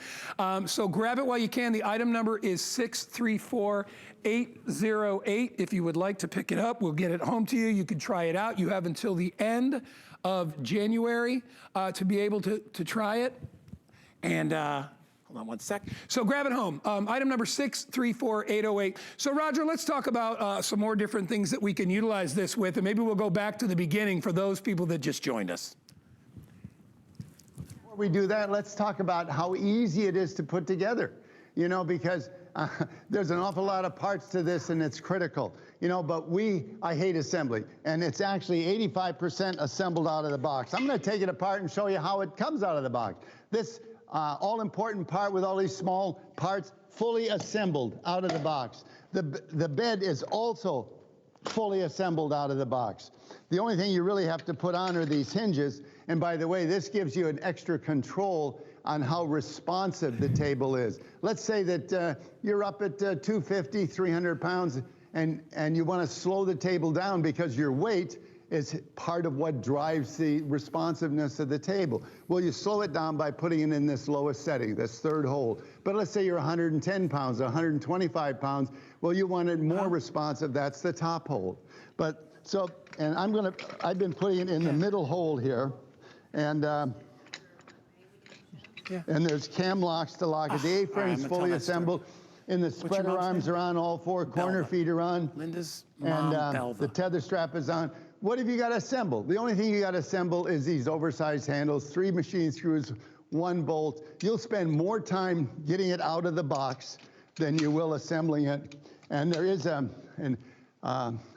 So grab it while you can. The item number is 634808. If you would like to pick it up, we'll get it home to you. You can try it out. You have until the end of January to be able to try it. And hold on one sec. So grab it home. Item number 634808. So Roger, let's talk about some more different things that we can utilize this with, and maybe we'll go back to the beginning for those people that just joined us. Before we do that, let's talk about how easy it is to put together. You know, because there's an awful lot of parts to this, and it's critical. You know, but I hate assembly, and it's actually 85% assembled out of the box. I'm going to take it apart and show you how it comes out of the box. This all-important part with all these small parts fully assembled out of the box. The bed is also fully assembled out of the box. The only thing you really have to put on are these hinges. And by the way, this gives you an extra control on how responsive the table is. Let's say that you're up at 250, 300 pounds, and you want to slow the table down because your weight is part of what drives the responsiveness of the table. Well, you slow it down by putting it in this lowest setting, this third hold. But let's say you're 110 pounds, 125 pounds. Well, you want it more responsive. That's the top hold. But so, and I've been putting it in the middle hold here, and there's cam locks to lock it. The A-frame's fully assembled. And the spreader arms are on, all four corner feet are on. Linda's mom, and the tether strap is on. What have you got to assemble? The only thing you got to assemble is these oversized handles, 3 machine screws, 1 bolt. You'll spend more time getting it out of the box than you will assembling it. And there is an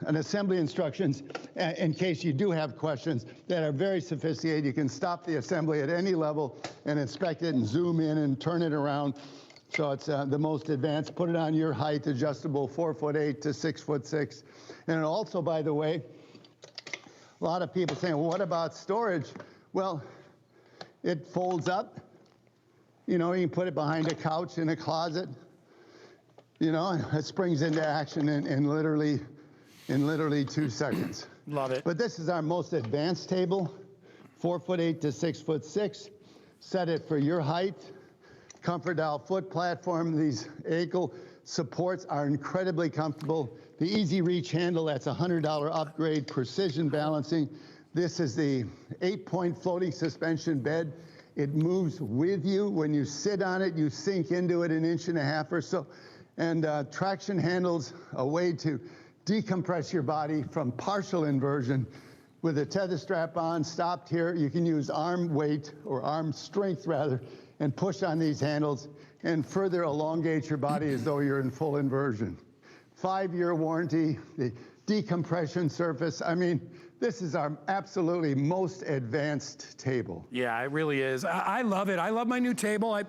assembly instructions in case you do have questions that are very sophisticated. You can stop the assembly at any level and inspect it and zoom in and turn it around. So it's the most advanced. Put it on your height, adjustable 4'8" to 6'6". And also, by the way, a lot of people saying, well, what about storage? Well, it folds up. You know, you can put it behind a couch in a closet. You know, it springs into action in literally 2 seconds. Love it. But this is our most advanced table, 4'8" to 6'6". Set it for your height. Comfort Dial foot platform. These ankle supports are incredibly comfortable. The Easy Reach handle, that's a $100 upgrade. Precision balancing. This is the 8-point floating suspension bed. It moves with you. When you sit on it, you sink into it 1.5 inches or so. And traction handles, a way to decompress your body from partial inversion. With a tether strap on, stopped here, you can use arm weight, or arm strength rather, and push on these handles and further elongate your body as though you're in full inversion. 5-year warranty, the decompression surface. I mean, this is our absolutely most advanced table. Yeah, it really is. I love it. I love my new table. I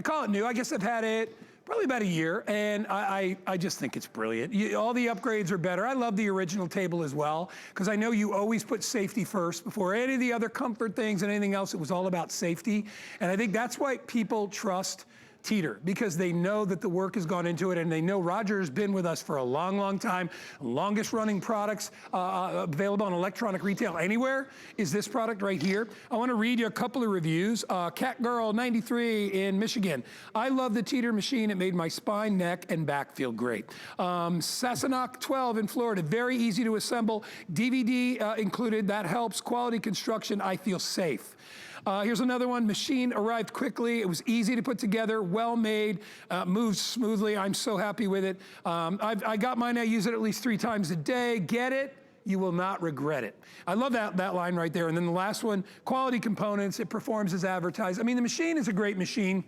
call it new. I guess I've had it probably about a year, and I just think it's brilliant. All the upgrades are better. I love the original table as well, because I know you always put safety first before any of the other comfort things and anything else. It was all about safety, and I think that's why people trust Teeter, because they know that the work has gone into it, and they know Roger's been with us for a long, long time. Longest running products available on electronic retail anywhere is this product right here. I want to read you a couple of reviews. Cat Girl 93 in Michigan. I love the Teeter machine. It made my spine, neck, and back feel great. Sassenach 12 in Florida. Very easy to assemble. DVD included. That helps. Quality construction. I feel safe. Here's another one. Machine arrived quickly. It was easy to put together, well made, moves smoothly. I'm so happy with it. I got mine. I use it at least 3 times a day. Get it? You will not regret it. I love that line right there. And then the last one, quality components. It performs as advertised. I mean, the machine is a great machine.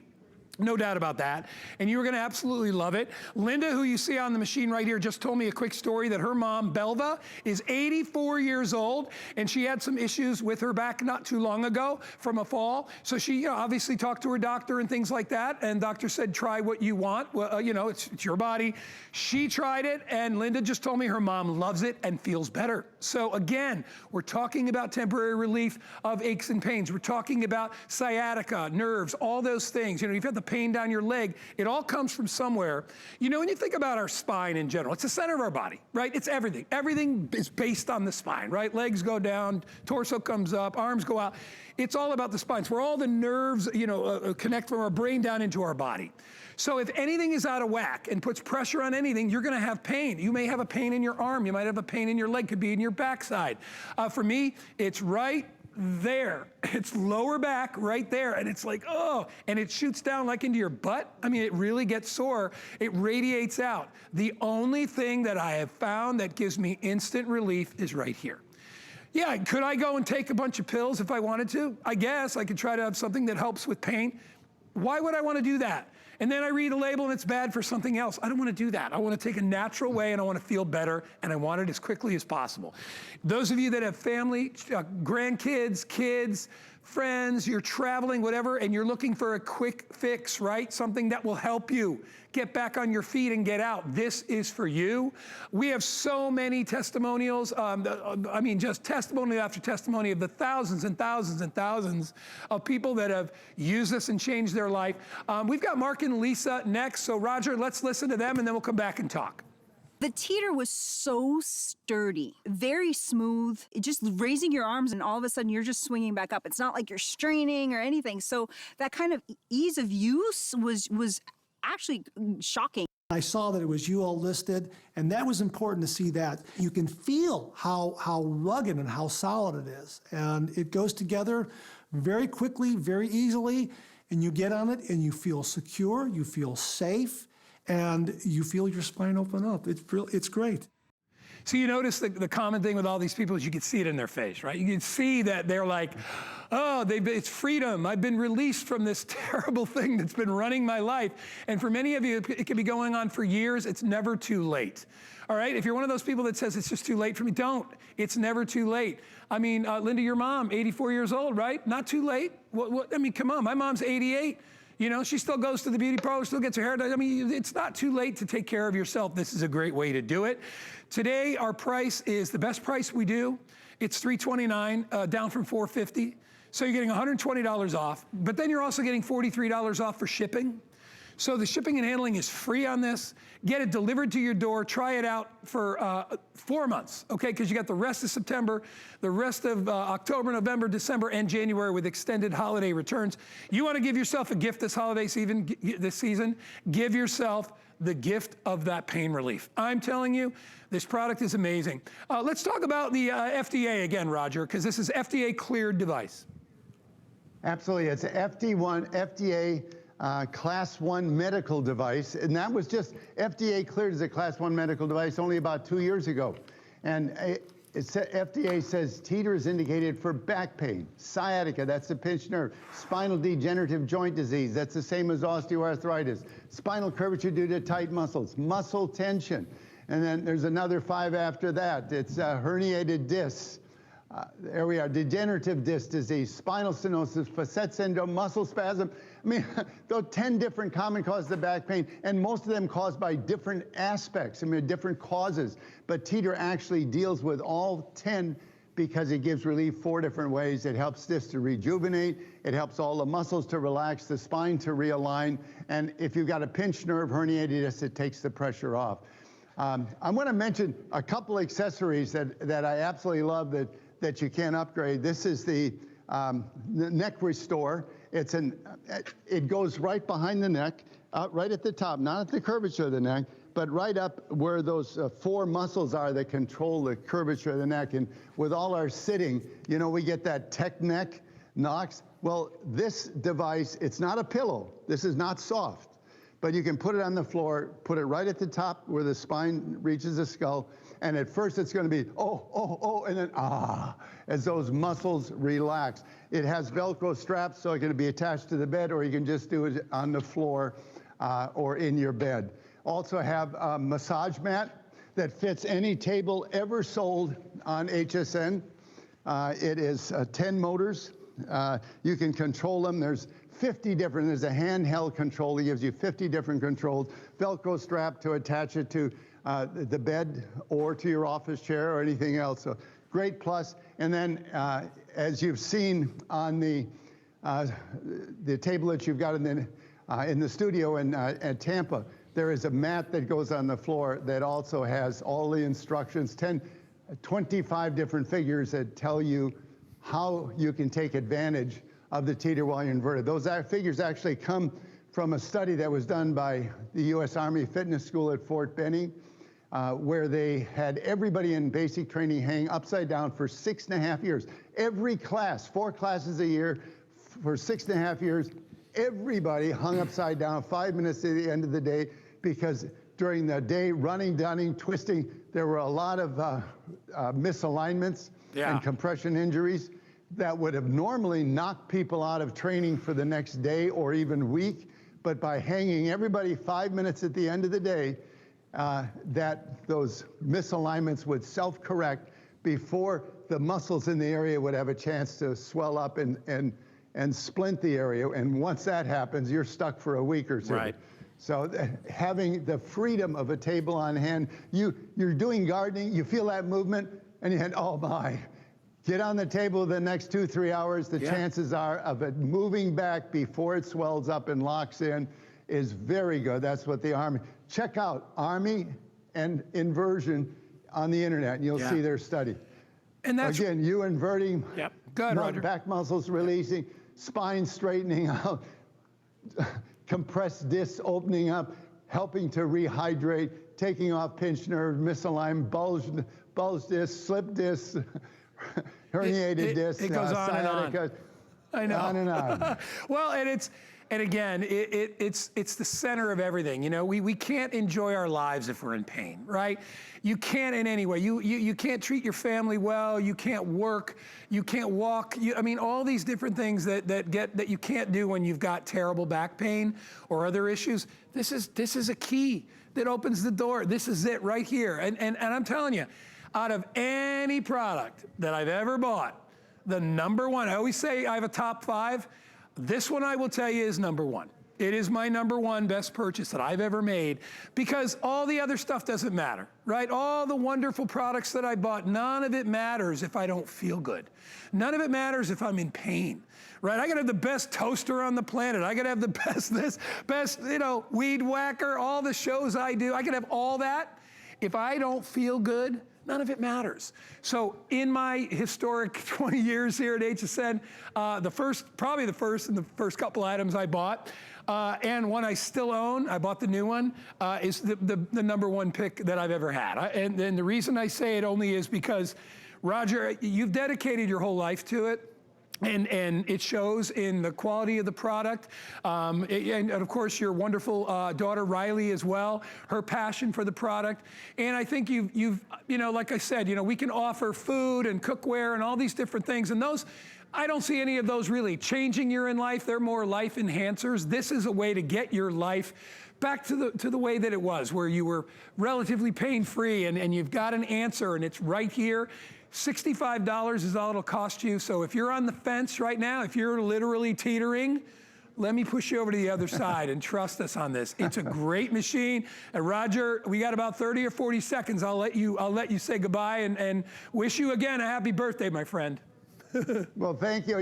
No doubt about that. And you're going to absolutely love it. Linda, who you see on the machine right here, just told me a quick story that her mom, Belva, is 84 years old, and she had some issues with her back not too long ago from a fall. So she obviously talked to her doctor and things like that, and doctor said, try what you want. Well, it's your body. She tried it, and Linda just told me her mom loves it and feels better. So again, we're talking about temporary relief of aches and pains. We're talking about sciatica, nerves, all those things. You've got the pain down your leg, it all comes from somewhere. You know, when you think about our spine in general, it's the center of our body, right? It's everything. Everything is based on the spine, right? Legs go down, torso comes up, arms go out. It's all about the spine. It's where all the nerves, you know, connect from our brain down into our body. So if anything is out of whack and puts pressure on anything, you're gonna have pain. You may have a pain in your arm. You might have a pain in your leg. Could be in your backside. For me, it's right there. It's lower back right there. And it's like, oh, and it shoots down like into your butt. I mean, it really gets sore. It radiates out. The only thing that I have found that gives me instant relief is right here. Yeah, could I go and take a bunch of pills if I wanted to? I guess I could try to have something that helps with pain. Why would I want to do that? And then I read a label and it's bad for something else. I don't want to do that. I want to take a natural way and I want to feel better and I want it as quickly as possible. Those of you that have family, grandkids, kids, friends, you're traveling, whatever, and you're looking for a quick fix, right? Something that will help you get back on your feet and get out. This is for you. We have so many testimonials. I mean, just testimony after testimony of the thousands and thousands and thousands of people that have used this and changed their life. We've got Mark and Lisa next. So Roger, let's listen to them and then we'll come back and talk. The Teeter was so sturdy, very smooth, just raising your arms and all of a sudden you're just swinging back up. It's not like you're straining or anything. So that kind of ease of use was actually shocking. I saw that it was UL listed, and that was important to see that. You can feel how rugged and how solid it is. And it goes together very quickly, very easily, and you get on it and you feel secure, you feel safe, and you feel your spine open up. It's great. So you notice the common thing with all these people is you can see it in their face, right? You can see that they're like, oh, it's freedom. I've been released from this terrible thing that's been running my life. And for many of you, it could be going on for years. It's never too late. All right, if you're one of those people that says it's just too late for me, don't. It's never too late. I mean, Linda, your mom, 84 years old, right? Not too late. I mean, come on, my mom's 88. You know, she still goes to the beauty parlor, still gets her hair done. I mean, it's not too late to take care of yourself. This is a great way to do it. Today, our price is the best price we do. It's $329, down from $450. So you're getting $120 off, but then you're also getting $43 off for shipping. So the shipping and handling is free on this. Get it delivered to your door. Try it out for 4 months, okay? Because you got the rest of September, the rest of October, November, December, and January with extended holiday returns. You want to give yourself a gift this holiday season, give yourself the gift of that pain relief. I'm telling you, this product is amazing. Let's talk about the FDA again, Roger, because this is FDA-cleared device. Absolutely, it's an FDA Class 1 medical device, and that was just FDA cleared as a Class 1 medical device only about 2 years ago. And FDA says Teeter is indicated for back pain, sciatica, that's the pinched nerve, spinal degenerative joint disease, that's the same as osteoarthritis, spinal curvature due to tight muscles, muscle tension, and then there's another 5 after that. It's herniated discs. There we are, degenerative disc disease, spinal stenosis, facet syndrome, muscle spasm. I mean, there are 10 different common causes of back pain, and most of them caused by different aspects, I mean, different causes. But Teeter actually deals with all 10 because it gives relief 4 different ways. It helps discs to rejuvenate, it helps all the muscles to relax, the spine to realign, and if you've got a pinched nerve, herniated disc, it takes the pressure off. I'm going to mention a couple accessories that I absolutely love that you can upgrade. This is the neck restore. It goes right behind the neck, right at the top, not at the curvature of the neck, but right up where those 4 muscles are that control the curvature of the neck. And with all our sitting, you know, we get that tech neck knocks. Well, this device, it's not a pillow. This is not soft, but you can put it on the floor, put it right at the top where the spine reaches the skull, and at first it's going to be, oh, and then, as those muscles relax. It has Velcro straps, so it can be attached to the bed, or you can just do it on the floor or in your bed. Also have a massage mat that fits any table ever sold on HSN. It is 10 motors. You can control them. There's 50 different, there's a handheld control that gives you 50 different controls, Velcro strap to attach it to the bed or to your office chair or anything else. So great plus. And then as you've seen on the table that you've got in in the studio at Tampa, there is a mat that goes on the floor that also has all the instructions, 25 different figures that tell you how you can take advantage of the teeter while you're inverted. Those figures actually come from a study that was done by the U.S. Army Fitness School at Fort Benning, where they had everybody in basic training hang upside down for 6.5 years. Every class, 4 classes a year, for 6.5 years, everybody hung upside down 5 minutes at the end of the day, because during the day, running, dunning, twisting, there were a lot of misalignments and compression injuries that would have normally knocked people out of training for the next day or even week. But by hanging everybody 5 minutes at the end of the day, those misalignments would self-correct before the muscles in the area would have a chance to swell up and splint the area. And once that happens, you're stuck for a week or two. Right. So having the freedom of a table on hand, you're doing gardening, you feel that movement, and you think, oh my. Get on the table the next 2-3 hours. The chances are of it moving back before it swells up and locks in is very good. That's what the Army. Check out Army and Inversion on the internet, and you'll see their study. And that's again, you inverting, Go ahead, Roger. back muscles releasing, spine straightening out, compressed discs opening up, helping to rehydrate, taking off pinched nerve, misaligned, bulge discs, slip discs. Herniated discs, it goes on sciatica, and on. I know. On and on. Well, and again, it's the center of everything. You know, we can't enjoy our lives if we're in pain, right? You can't in any way. You can't treat your family well. You can't work. You can't walk. I mean, all these different things that you can't do when you've got terrible back pain or other issues. This is a key that opens the door. This is it right here. And I'm telling you, out of any product that I've ever bought, the number one, I always say I have a top 5. This one I will tell you is number 1. It is my number 1 best purchase that I've ever made, because all the other stuff doesn't matter, right? All the wonderful products that I bought, none of it matters if I don't feel good. None of it matters if I'm in pain, right? I gotta have the best toaster on the planet. I gotta have the best, weed whacker, all the shows I do. I could have all that. If I don't feel good, none of it matters. So in my historic 20 years here at HSN, probably the first couple items I bought, and one I still own, I bought the new one, is the number 1 pick that I've ever had. And the reason I say it only is because, Roger, you've dedicated your whole life to it. And it shows in the quality of the product, and of course your wonderful daughter Riley as well, her passion for the product. And I think you've like I said, we can offer food and cookware and all these different things, and those, I don't see any of those really changing your in life. They're more life enhancers. This is a way to get your life back to the way that it was, where you were relatively pain-free, and you've got an answer, and it's right here. $65 is all it'll cost you. So if you're on the fence right now, if you're literally teetering, let me push you over to the other side and trust us on this. It's a great machine. And Roger, we got about 30 or 40 seconds. I'll let you say goodbye and wish you again a happy birthday, my friend. Well, thank you.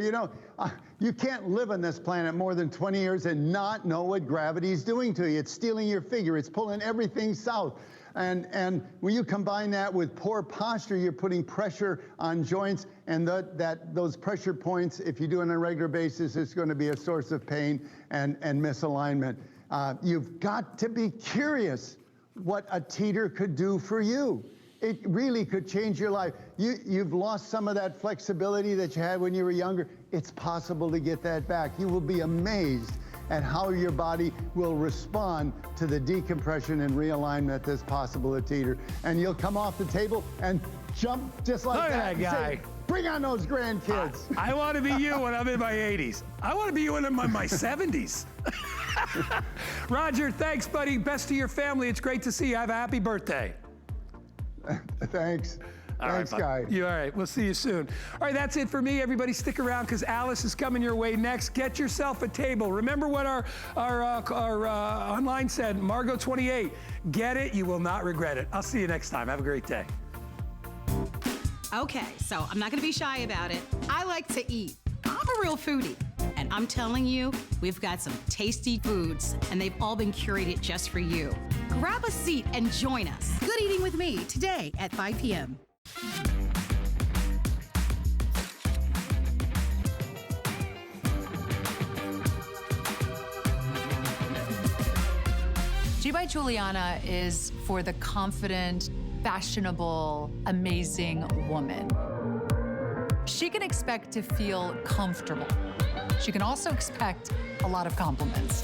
You can't live on this planet more than 20 years and not know what gravity is doing to you. It's stealing your figure. It's pulling everything south. And when you combine that with poor posture, you're putting pressure on joints, and those pressure points, if you do it on a regular basis, is going to be a source of pain and misalignment. You've got to be curious what a teeter could do for you. It really could change your life. You've lost some of that flexibility that you had when you were younger. It's possible to get that back. You will be amazed at how your body will respond to the decompression and realignment that's possible at Teeter. And you'll come off the table and jump just like that guy. Say, bring on those grandkids. I want to be you when I'm in my 80s. I want to be you when I'm in my 70s. Roger, thanks, buddy. Best to your family. It's great to see you. Have a happy birthday. Thanks. Thanks, Guy. All right, we'll see you soon. All right, that's it for me. Everybody stick around, because Alice is coming your way next. Get yourself a table. Remember what our online said, Margot 28. Get it, you will not regret it. I'll see you next time. Have a great day. Okay, so I'm not gonna be shy about it. I like to eat. I'm a real foodie. And I'm telling you, we've got some tasty foods, and they've all been curated just for you. Grab a seat and join us. Good Eating with Me today at 5 p.m. G by Juliana is for the confident, fashionable, amazing woman. She can expect to feel comfortable. She can also expect a lot of compliments.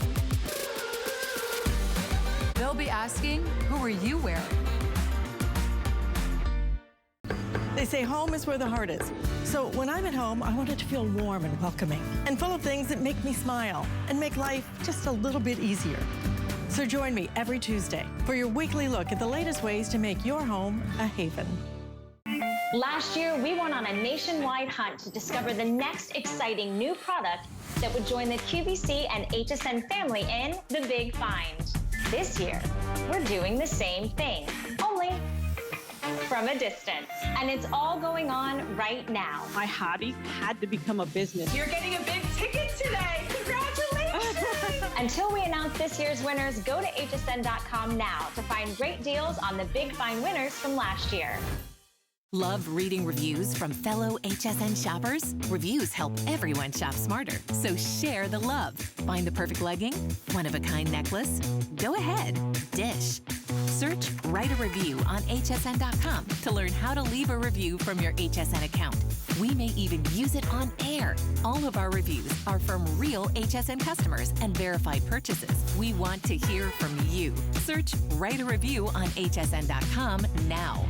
They'll be asking, who are you wearing? They say home is where the heart is. So when I'm at home, I want it to feel warm and welcoming and full of things that make me smile and make life just a little bit easier. So join me every Tuesday for your weekly look at the latest ways to make your home a haven. Last year, we went on a nationwide hunt to discover the next exciting new product that would join the QVC and HSN family in the Big Find. This year, we're doing the same thing, only from a distance. And it's all going on right now. My hobby had to become a business. You're getting a big ticket today. Congratulations! Until we announce this year's winners, go to hsn.com now to find great deals on the Big Find winners from last year. Love reading reviews from fellow HSN shoppers? Reviews help everyone shop smarter, so share the love. Find the perfect legging? One-of-a-kind necklace? Go ahead, dish. Search Write a Review on hsn.com to learn how to leave a review from your HSN account. We may even use it on air. All of our reviews are from real HSN customers and verified purchases. We want to hear from you. Search Write a Review on hsn.com now.